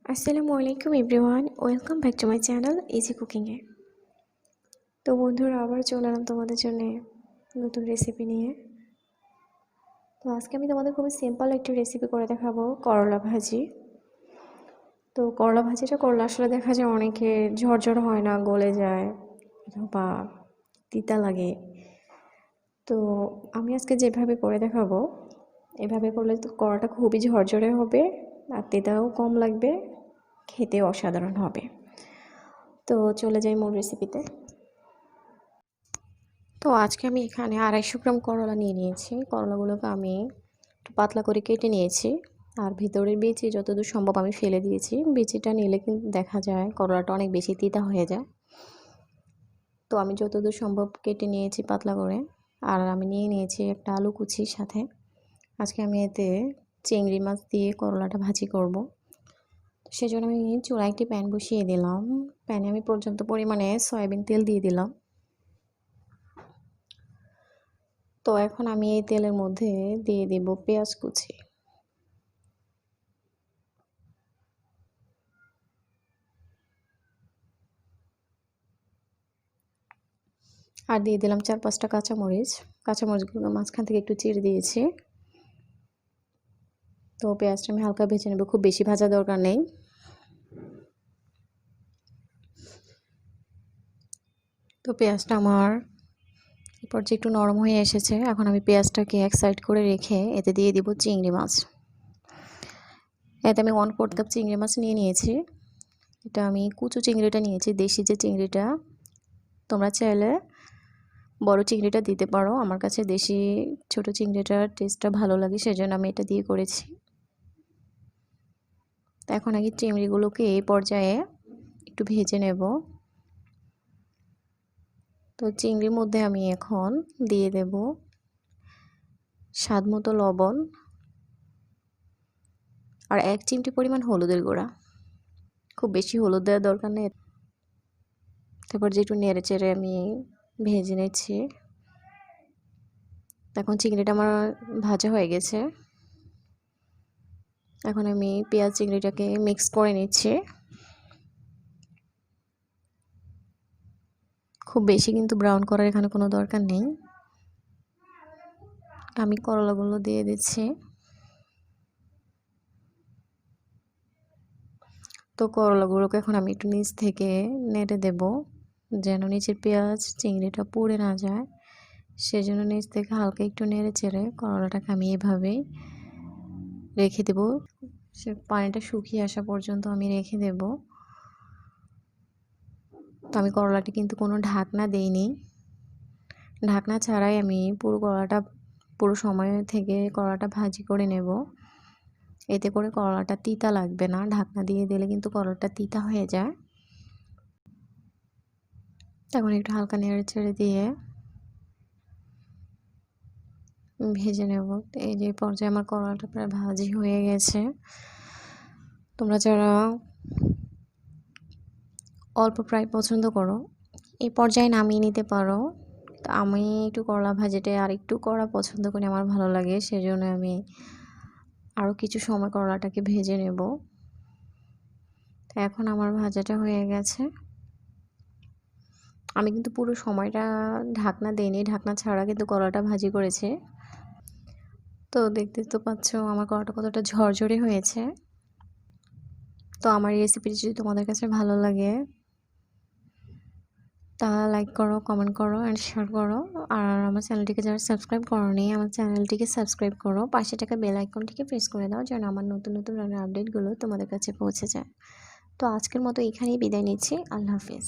আসসালামু আলাইকুম everyone, welcome back to my channel easy কুকিংয়ে। তো বন্ধুরা, আবার চলে এলাম তোমাদের জন্য নতুন রেসিপি নিয়ে। তো আজকে আমি তোমাদের খুবই সিম্পল একটি রেসিপি করে দেখাবো, করলা ভাজি। তো করলা ভাজিটা করলে আসলে দেখা যায় অনেকে ঝরঝর হয় না, গলে যায় বা তিতা লাগে। তো আমি আজকে যেভাবে করে দেখাবো, এভাবে করলে তো করলাটা খুবই ঝরঝরে হবে আর তিতাও কম লাগবে, খেতে অসাধারণ হবে। তো চলে যাই মূল রেসিপিতে। তো আজকে আমি এখানে 250 গ্রাম করলা নিয়ে নিয়েছি। করলাগুলোকে আমি একটু পাতলা করে কেটে নিয়েছি আর ভিতরের বিচি যতদূর সম্ভব আমি ফেলে দিয়েছি। বিচিটা নিলে কিন্তু দেখা যায় করলাটা অনেক বেশি তিতা হয়ে যায়। তো আমি যতদূর সম্ভব কেটে নিয়েছি পাতলা করে। আর আমি নিয়ে নিয়েছি একটা আলু কুচির সাথে। আজকে আমি এতে চিংড়ি মাছ দিয়ে করলাটা ভাজি করব। সেজন্য আমি চুলায় একটি প্যান বসিয়ে দিলাম। প্যানে আমি পর্যাপ্ত পরিমাণে সয়াবিন তেল দিয়ে দিলাম। তো এখন আমি এই তেলের মধ্যে দিয়ে দেব পেঁয়াজ কুচি। আর দিয়ে দিলাম 4-5টা কাঁচামরিচ। কাঁচামরিচগুলো মাঝখান থেকে একটু চিড়ে দিয়েছি। তো পেঁয়াজটা আমি হালকা ভেজে নেব, খুব বেশি ভাজা দরকার নেই। তো পেঁয়াজটা আমার এরপর যে একটু নরম হয়ে এসেছে, এখন আমি পেঁয়াজটাকে এক সাইড করে রেখে এতে দিয়ে দিব চিংড়ি মাছ। এতে আমি 1/4 কাপ চিংড়ি মাছ নিয়ে নিয়েছি। এটা আমি কুচু চিংড়িটা নিয়েছি, দেশি যে চিংড়িটা। তোমরা চাইলে বড় চিংড়িটা দিতে পারো, আমার কাছে দেশি ছোট চিংড়িটার টেস্টটা ভালো লাগে, সেজন্য আমি এটা দিয়ে করেছি। তো এখন আগে চিংড়িগুলোকে এই পর্যায়ে একটু ভেজে নেব। তো চিংড়ির মধ্যে আমি এখন দিয়ে দেব স্বাদ মতো লবণ আর 1 চিমটি পরিমাণ হলুদের গুঁড়া। খুব বেশি হলুদ দেওয়ার দরকার নেই। তারপর যে একটু নেড়ে চেড়ে আমি ভেজে নিচ্ছি। এখন চিংড়িটা আমার ভাজা হয়ে গেছে। এখন আমি পেঁয়াজ চিংড়িটাকে মিক্স করে নিচ্ছি। খুব বেশি কিন্তু ব্রাউন করার এখানে কোনো দরকার নেই। আমি করলাগুলো দিয়ে দিচ্ছি। তো করলাগুলোকে এখন আমি একটু নিচ থেকে নেড়ে দেব, যেন নিচের পেঁয়াজ চিংড়িটা পুড়ে না যায়। সেজন্য নিচ থেকে হালকা একটু নেড়ে চেড়ে করলাটাকে আমি এভাবেই রেখে দেব। সে পানিটা শুকিয়ে আসা পর্যন্ত আমি রেখে দেব। তো আমি করলাটি কিন্তু কোনো ঢাকনা দেইনি, ঢাকনা ছাড়াই আমি পুরো সময় থেকে করলাটা ভাজি করে নেব। এতে করে করলাটা তিতা লাগবে না, ঢাকনা দিয়ে দিলে কিন্তু করলাটা তিতা হয়ে যায়। এখন একটু হালকা নেড়ে চেড়ে দিয়ে ভেজে নেব। এই যে পর্যায়ে আমার করলাটা প্রায় ভাজি হয়ে গেছে। তোমরা যারা অল্প ফ্রাই পছন্দ করো, এই পর্যায়ে নামিয়ে নিতে পারো। তো আমি একটু করলা ভাজিটা আর একটু কড়া পছন্দ করি, আমার ভালো লাগে, সেজন্য আমি আরও কিছু সময় করলাটাকে ভেজে নেব। তো এখন আমার ভাজাটা হয়ে গেছে। আমি কিন্তু পুরো সময়টা ঢাকনা দেইনি, ঢাকনা ছাড়া কিন্তু করলাটা ভাজি করেছি। তো দেখতে তো পাচ্ছ আমার করলাটা কতটা ঝরঝরে হয়েছে। তো আমার এই রেসিপিটি যদি তোমাদের কাছে ভালো লাগে, তাহলে লাইক করো, কমেন্ট করো অ্যান্ড শেয়ার করো। আর আমার চ্যানেলটিকে যারা সাবস্ক্রাইব করোনি, আমার চ্যানেলটিকে সাবস্ক্রাইব করো, পাশে থাকা বেল আইকনটিকে প্রেস করে দাও, যেন আমার নতুন নতুন রান্নার আপডেটগুলো তোমাদের কাছে পৌঁছে যায়। তো আজকের মতো এখানেই বিদায় নিচ্ছি। আল্লাহ হাফেজ।